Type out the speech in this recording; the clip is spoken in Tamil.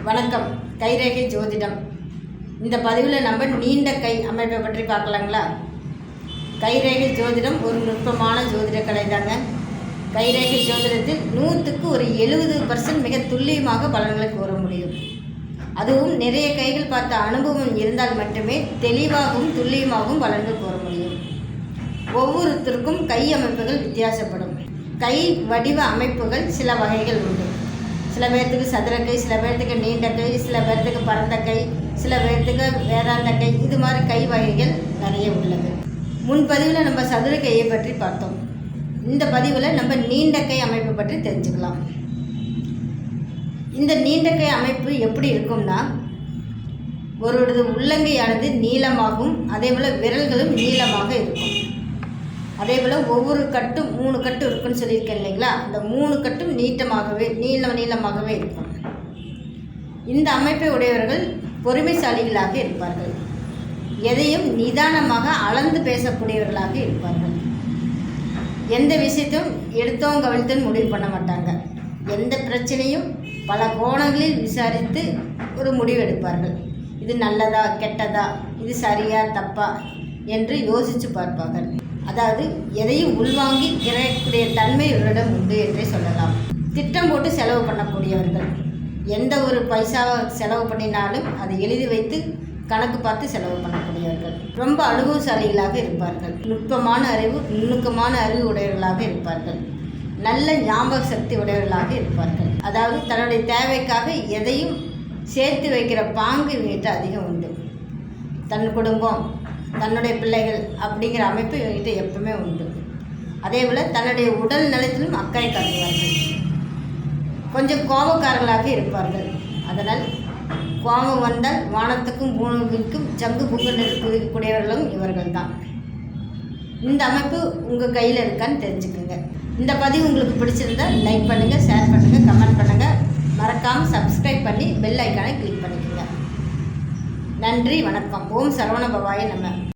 வணக்கம். கைரேகை ஜோதிடம். இந்த பதிவில் நம்ம நீண்ட கை அமைப்பை பற்றி பார்க்கலாங்களா? கைரேகை ஜோதிடம் ஒரு நுட்பமான ஜோதிட கலை தாங்க. கைரேகை ஜோதிடத்தில் 100க்கு ஒரு 70% மிக துல்லியமாக பலன்களை கூற முடியும். அதுவும் நிறைய கைகள் பார்த்த அனுபவம் இருந்தால் மட்டுமே தெளிவாகவும் துல்லியமாகவும் பலன்கள் கூற முடியும். ஒவ்வொருத்தருக்கும் கை அமைப்புகள் வித்தியாசப்படும். கை வடிவ அமைப்புகள் சில வகைகள் உண்டு. சில பேர்த்துக்கு சதுரக்கை, சில பேர்த்துக்கு நீண்ட கை, சில பேர்த்துக்கு பரந்த கை, சில பேர்த்துக்கு வேதாந்த கை, இது மாதிரி கை வகைகள் நிறைய உள்ளது. முன்பதிவில் நம்ம சதுர கையை பற்றி பார்த்தோம். இந்த பதிவில் நம்ம நீண்ட கை அமைப்பு பற்றி தெரிஞ்சுக்கலாம். இந்த நீண்ட கை அமைப்பு எப்படி இருக்கும்னா, ஒருவரது உள்ளங்கையானது நீளமாகவும் அதேபோல் விரல்களும் நீளமாக இருக்கும். அதேபோல் ஒவ்வொரு கட்டும் 3 கட்டு இருக்குன்னு சொல்லியிருக்கேன் இல்லைங்களா? அந்த 3 கட்டும் நீளமாகவே இருக்கும். இந்த அமைப்பை உடையவர்கள் பொறுமைசாலிகளாக இருப்பார்கள். எதையும் நிதானமாக அளந்து பேசக்கூடியவர்களாக இருப்பார்கள். எந்த விஷயத்தையும் எடுத்தோம் கவிழ்த்துன்னு முடிவு பண்ண மாட்டாங்க. எந்த பிரச்சனையும் பல கோணங்களில் விசாரித்து ஒரு முடிவு எடுப்பார்கள். இது நல்லதா கெட்டதா, இது சரியா தப்பா என்று யோசித்து பார்ப்பார்கள். அதாவது எதையும் உள்வாங்கி கிரகக்கூடிய தன்மை இவரிடம் உண்டு என்றே சொல்லலாம். திட்டம் போட்டு செலவு பண்ணக்கூடியவர்கள். எந்த ஒரு பைசாவை செலவு பண்ணினாலும் அதை எழுதி வைத்து கணக்கு பார்த்து செலவு பண்ணக்கூடியவர்கள். ரொம்ப அனுபவசாலிகளாக இருப்பார்கள். நுட்பமான அறிவு, நுணுக்கமான அறிவு உடையவர்களாக இருப்பார்கள். நல்ல ஞாபக சக்தி உடையவர்களாக இருப்பார்கள். அதாவது தன்னுடைய தேவைக்காக எதையும் சேர்த்து வைக்கிற பாங்கு இவங்கிட்ட அதிகம் உண்டு. தன் குடும்பம், தன்னுடைய பிள்ளைகள் அப்படிங்கிற அமைப்பு இவங்ககிட்ட எப்பவுமே உண்டு. அதேபோல் தன்னுடைய உடல் நலத்திலும் அக்கறை காட்டுவார்கள். கொஞ்சம் கோபக்காரர்களாக இருப்பார்கள். அதனால் கோபம் வந்தால் வானத்துக்கும் பூமிக்கும் ஜங்கு புங்கு நெல் குதிக்கக்கூடியவர்களும் இவர்கள் தான். இந்த அமைப்பு உங்கள் கையில் இருக்கான்னு தெரிஞ்சுக்கோங்க. இந்த பதிவு உங்களுக்கு பிடிச்சிருந்தால் லைக் பண்ணுங்கள், ஷேர் பண்ணுங்கள், கமெண்ட் பண்ணுங்கள். மறக்காமல் சப்ஸ்கிரைப் பண்ணி பெல் ஐக்கானை கிளிக் பண்ணிக்கோங்க. நன்றி, வணக்கம். ஓம் சரவண பவாய நம.